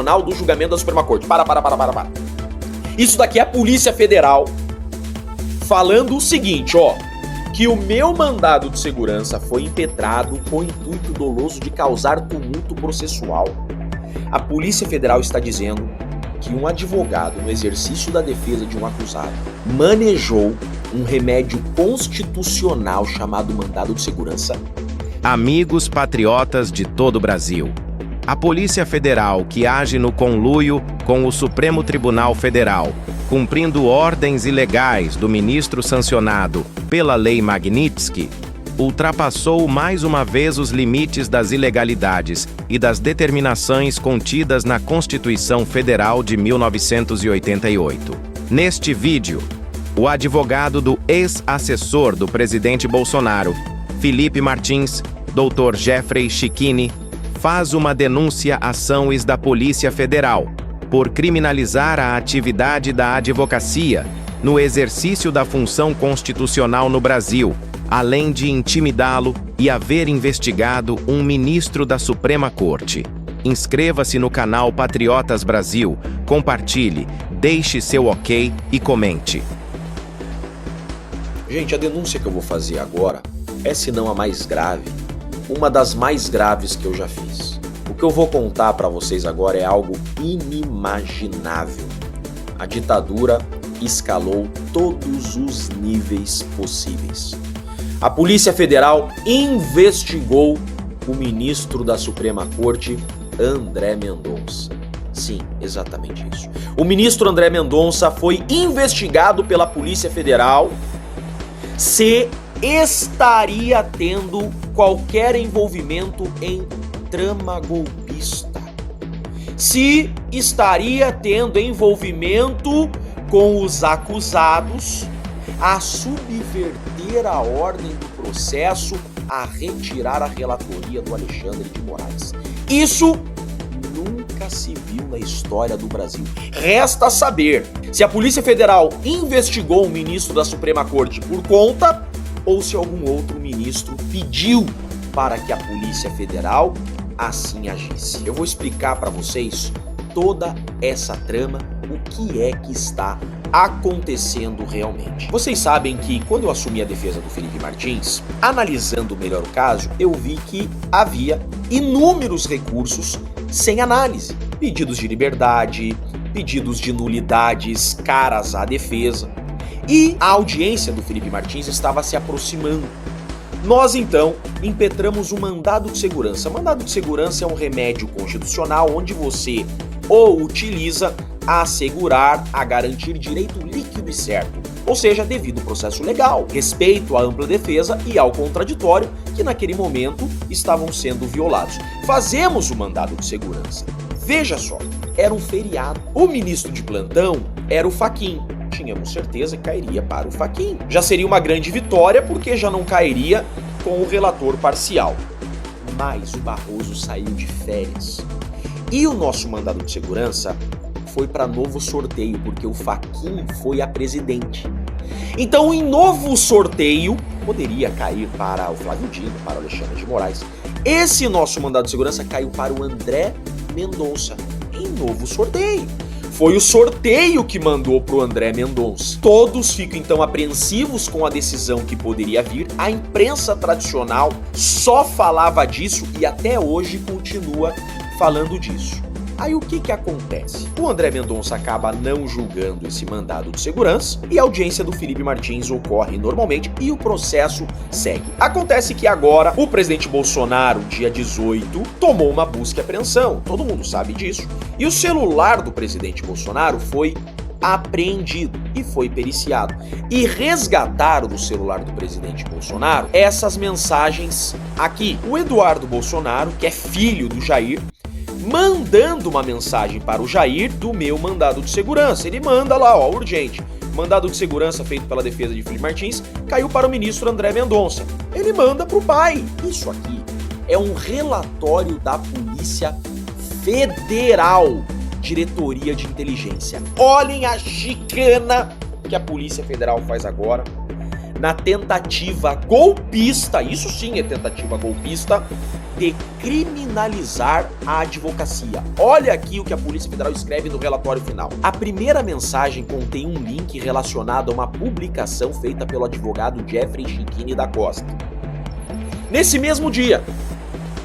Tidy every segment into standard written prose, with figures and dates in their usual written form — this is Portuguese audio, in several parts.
constitucional do julgamento da Suprema Corte. Para. Isso daqui é a Polícia Federal falando o seguinte, ó, que o meu mandado de segurança foi impetrado com o intuito doloso de causar tumulto processual. A Polícia Federal está dizendo que um advogado, no exercício da defesa de um acusado, manejou um remédio constitucional chamado mandado de segurança. Amigos patriotas de todo o Brasil, a Polícia Federal, que age no conluio com o Supremo Tribunal Federal, cumprindo ordens ilegais do ministro sancionado pela Lei Magnitsky, ultrapassou mais uma vez os limites das ilegalidades e das determinações contidas na Constituição Federal de 1988. Neste vídeo, o advogado do ex-assessor do presidente Bolsonaro, Felipe Martins, Dr. Jeffrey Chicchini, faz uma denúncia ações da Polícia Federal por criminalizar a atividade da advocacia no exercício da função constitucional no Brasil, além de intimidá-lo e haver investigado um ministro da Suprema Corte. Inscreva-se no canal Patriotas Brasil, compartilhe, deixe seu ok e comente. Gente, a denúncia que eu vou fazer agora é, se não a mais grave, uma das mais graves que eu já fiz. O que eu vou contar para vocês agora é algo inimaginável. A ditadura escalou todos os níveis possíveis. A Polícia Federal investigou o ministro da Suprema Corte, André Mendonça. Sim, exatamente isso. O ministro André Mendonça foi investigado pela Polícia Federal se estaria tendo qualquer envolvimento em trama golpista. Se estaria tendo envolvimento com os acusados a subverter a ordem do processo, a retirar a relatoria do Alexandre de Moraes. Isso nunca se viu na história do Brasil. Resta saber se a Polícia Federal investigou o ministro da Suprema Corte por conta ou se algum outro ministro pediu para que a Polícia Federal assim agisse. Eu vou explicar para vocês toda essa trama, o que é que está acontecendo realmente. Vocês sabem que quando eu assumi a defesa do Felipe Martins, analisando melhor o caso, eu vi que havia inúmeros recursos sem análise. Pedidos de liberdade, pedidos de nulidades caras à defesa. E a audiência do Felipe Martins estava se aproximando. Nós, então, impetramos o mandado de segurança. Mandado de segurança é um remédio constitucional onde você o utiliza a assegurar, a garantir direito líquido e certo, ou seja, devido ao processo legal, respeito à ampla defesa e ao contraditório que naquele momento estavam sendo violados. Fazemos o mandado de segurança. Veja só, era um feriado. O ministro de plantão era o Fachin. Tínhamos certeza que cairia para o Fachin. Já seria uma grande vitória porque já não cairia com o relator parcial. Mas o Barroso saiu de férias. E o nosso mandado de segurança foi para novo sorteio, porque o Fachin foi a presidente. Então, em novo sorteio, poderia cair para o Flávio Dino, para o Alexandre de Moraes. Esse nosso mandado de segurança caiu para o André Mendonça, em novo sorteio. Foi o sorteio que mandou pro André Mendonça. Todos ficam então apreensivos com a decisão que poderia vir. A imprensa tradicional só falava disso e até hoje continua falando disso. Aí o que acontece? O André Mendonça acaba não julgando esse mandado de segurança e a audiência do Felipe Martins ocorre normalmente e o processo segue. Acontece que agora o presidente Bolsonaro, dia 18, tomou uma busca e apreensão. Todo mundo sabe disso. E o celular do presidente Bolsonaro foi apreendido e foi periciado. E resgataram do celular do presidente Bolsonaro essas mensagens aqui. O Eduardo Bolsonaro, que é filho do Jair, mandando uma mensagem para o Jair do meu mandado de segurança. Ele manda lá, ó, urgente. Mandado de segurança feito pela defesa de Felipe Martins caiu para o ministro André Mendonça. Ele manda para o pai. Isso aqui é um relatório da Polícia Federal, Diretoria de Inteligência. Olhem a chicana que a Polícia Federal faz agora na tentativa golpista, isso sim é tentativa golpista, de criminalizar a advocacia. Olha aqui o que a Polícia Federal escreve no relatório final. A primeira mensagem contém um link relacionado a uma publicação feita pelo advogado Jeffrey Chiquini da Costa. Nesse mesmo dia,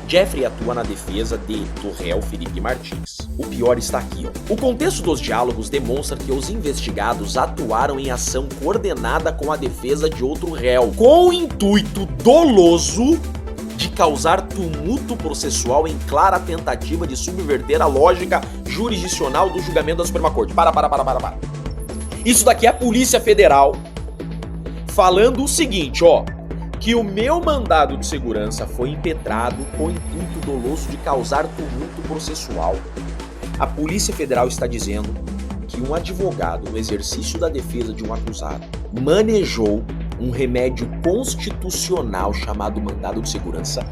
Jeffrey atua na defesa do réu Felipe Martins. O pior está aqui, ó. O contexto dos diálogos demonstra que os investigados atuaram em ação coordenada com a defesa de outro réu, com o intuito doloso de causar tumulto processual em clara tentativa de subverter a lógica jurisdicional do julgamento da Suprema Corte. Para. Isso daqui é a Polícia Federal falando o seguinte, ó, que o meu mandado de segurança foi impetrado com o intuito doloso de causar tumulto processual. A Polícia Federal está dizendo que um advogado, no exercício da defesa de um acusado, manejou um remédio constitucional chamado mandado de segurança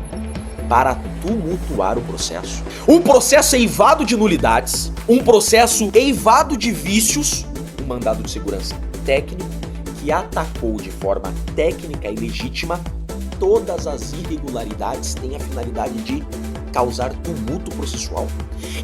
para tumultuar o processo. Um processo eivado de nulidades, um processo eivado de vícios, um mandado de segurança técnico que atacou de forma técnica e legítima todas as irregularidades, tem a finalidade de causar tumulto processual,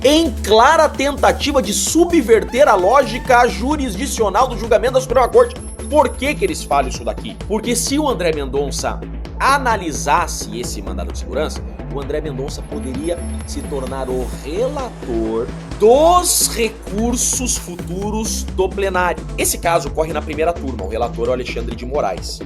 em clara tentativa de subverter a lógica jurisdicional do julgamento da Suprema Corte. Por que eles falam isso daqui? Porque se o André Mendonça analisasse esse mandado de segurança, o André Mendonça poderia se tornar o relator dos recursos futuros do plenário. Esse caso ocorre na primeira turma, o relator é o Alexandre de Moraes.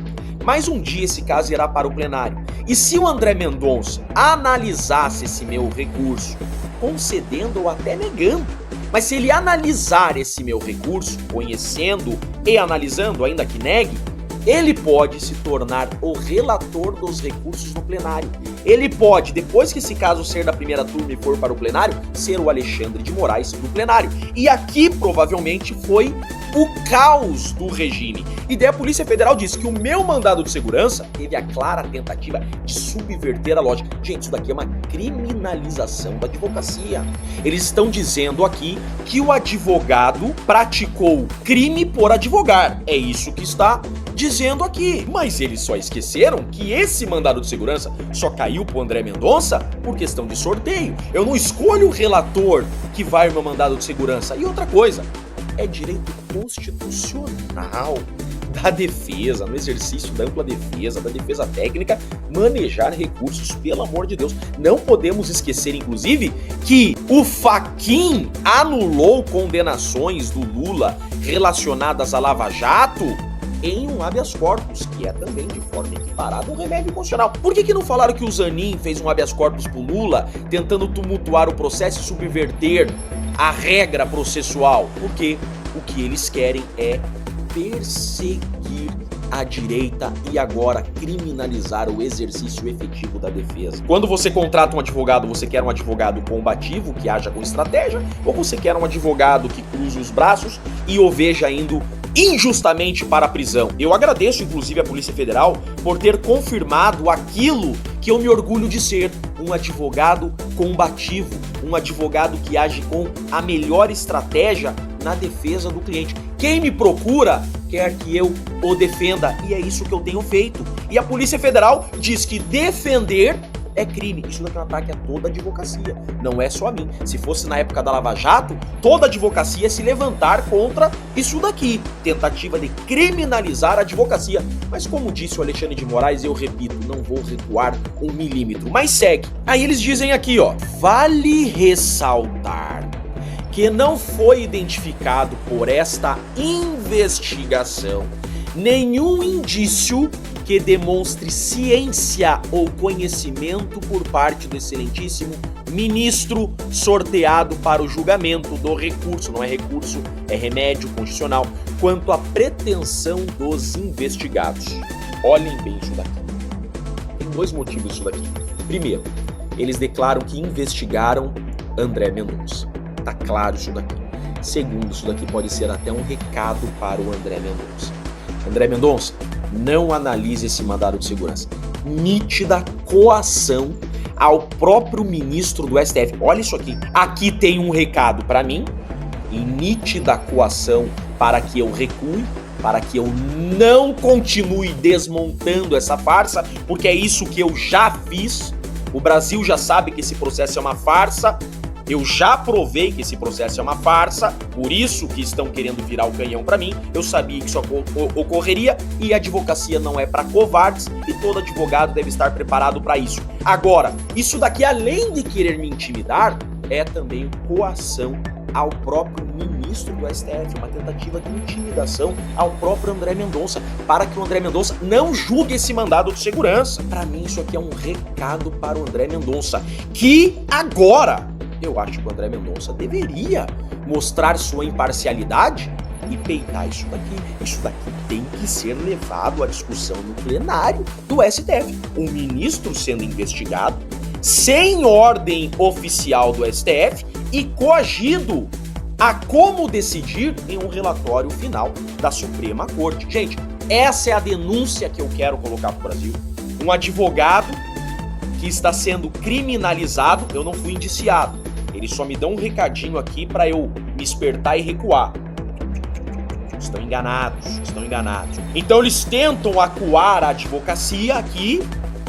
Mas um dia esse caso irá para o plenário. E se o André Mendonça analisasse esse meu recurso, concedendo ou até negando, mas se ele analisar esse meu recurso, conhecendo e analisando, ainda que negue, ele pode se tornar o relator dos recursos no plenário. Ele pode, depois que esse caso ser da primeira turma e for para o plenário, ser o Alexandre de Moraes do plenário. E aqui provavelmente foi o caos do regime. E daí a Polícia Federal disse que o meu mandado de segurança teve a clara tentativa de subverter a lógica. Gente, isso daqui é uma criminalização da advocacia. Eles estão dizendo aqui que o advogado praticou crime por advogar. É isso que está dizendo aqui. Mas eles só esqueceram que esse mandado de segurança só caiu pro André Mendonça por questão de sorteio. Eu não escolho o relator que vai no meu mandado de segurança. E outra coisa, é direito constitucional da defesa, no exercício da ampla defesa, da defesa técnica, manejar recursos, pelo amor de Deus. Não podemos esquecer, inclusive, que o Fachin anulou condenações do Lula relacionadas à Lava Jato em um habeas corpus, que é também de forma equiparada um remédio constitucional. Por que não falaram que o Zanin fez um habeas corpus pro Lula, tentando tumultuar o processo e subverter a regra processual? Porque o que eles querem é perseguir a direita e agora criminalizar o exercício efetivo da defesa. Quando você contrata um advogado, você quer um advogado combativo, que haja com estratégia, ou você quer um advogado que cruze os braços e o veja indo injustamente para a prisão? Eu agradeço, inclusive, a Polícia Federal por ter confirmado aquilo que eu me orgulho de ser, um advogado combativo, um advogado que age com a melhor estratégia na defesa do cliente. Quem me procura quer que eu o defenda, e é isso que eu tenho feito. E a Polícia Federal diz que defender é crime. Isso daqui é um ataque a toda a advocacia, não é só a mim. Se fosse na época da Lava Jato, toda a advocacia ia se levantar contra isso daqui, tentativa de criminalizar a advocacia. Mas como disse o Alexandre de Moraes, eu repito, não vou recuar 1 milímetro. Mas segue. Aí eles dizem aqui, ó, vale ressaltar que não foi identificado por esta investigação nenhum indício que demonstre ciência ou conhecimento por parte do excelentíssimo ministro sorteado para o julgamento do recurso, não é recurso, é remédio constitucional, quanto à pretensão dos investigados. Olhem bem isso daqui. Tem 2 motivos isso daqui. Primeiro, eles declaram que investigaram André Mendonça. Tá claro isso daqui. Segundo, isso daqui pode ser até um recado para o André Mendonça. André Mendonça, não analise esse mandado de segurança. Nítida coação ao próprio ministro do STF. Olha isso aqui. Aqui tem um recado para mim, e nítida coação para que eu recue, para que eu não continue desmontando essa farsa, porque é isso que eu já fiz. O Brasil já sabe que esse processo é uma farsa. Eu já provei que esse processo é uma farsa, por isso que estão querendo virar o canhão para mim. Eu sabia que isso ocorreria e a advocacia não é para covardes e todo advogado deve estar preparado para isso. Agora, isso daqui, além de querer me intimidar, é também coação ao próprio ministro do STF, uma tentativa de intimidação ao próprio André Mendonça, para que o André Mendonça não julgue esse mandado de segurança. Para mim, isso aqui é um recado para o André Mendonça, que agora eu acho que o André Mendonça deveria mostrar sua imparcialidade e peitar isso daqui. Isso daqui tem que ser levado à discussão no plenário do STF. Um ministro sendo investigado sem ordem oficial do STF e coagido a como decidir em um relatório final da Suprema Corte. Gente, essa é a denúncia que eu quero colocar para o Brasil. Um advogado que está sendo criminalizado, eu não fui indiciado. Eles só me dão um recadinho aqui para eu me espertar e recuar. Estão enganados, estão enganados. Então eles tentam acuar a advocacia aqui,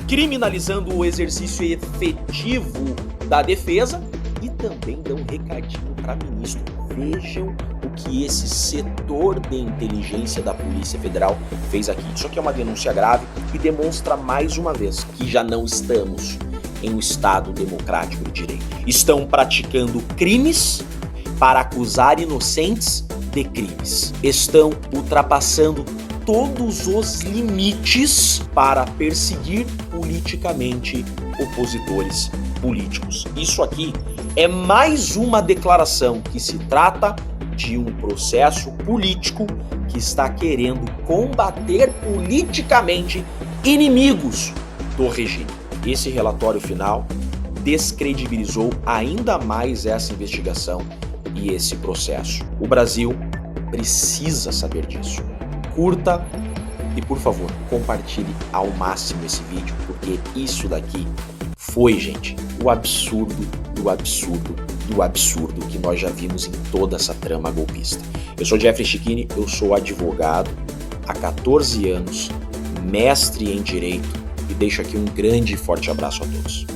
criminalizando o exercício efetivo da defesa e também dão um recadinho para ministro. Vejam o que esse setor de inteligência da Polícia Federal fez aqui. Isso aqui é uma denúncia grave e demonstra mais uma vez que já não estamos em um Estado democrático de direito. Estão praticando crimes para acusar inocentes de crimes. Estão ultrapassando todos os limites para perseguir politicamente opositores políticos. Isso aqui é mais uma declaração que se trata de um processo político que está querendo combater politicamente inimigos do regime. Esse relatório final descredibilizou ainda mais essa investigação e esse processo. O Brasil precisa saber disso. Curta e, por favor, compartilhe ao máximo esse vídeo, porque isso daqui foi, gente, o absurdo do absurdo do absurdo que nós já vimos em toda essa trama golpista. Eu sou Jeffrey Chicchini, eu sou advogado há 14 anos, mestre em Direito, e deixo aqui um grande e forte abraço a todos.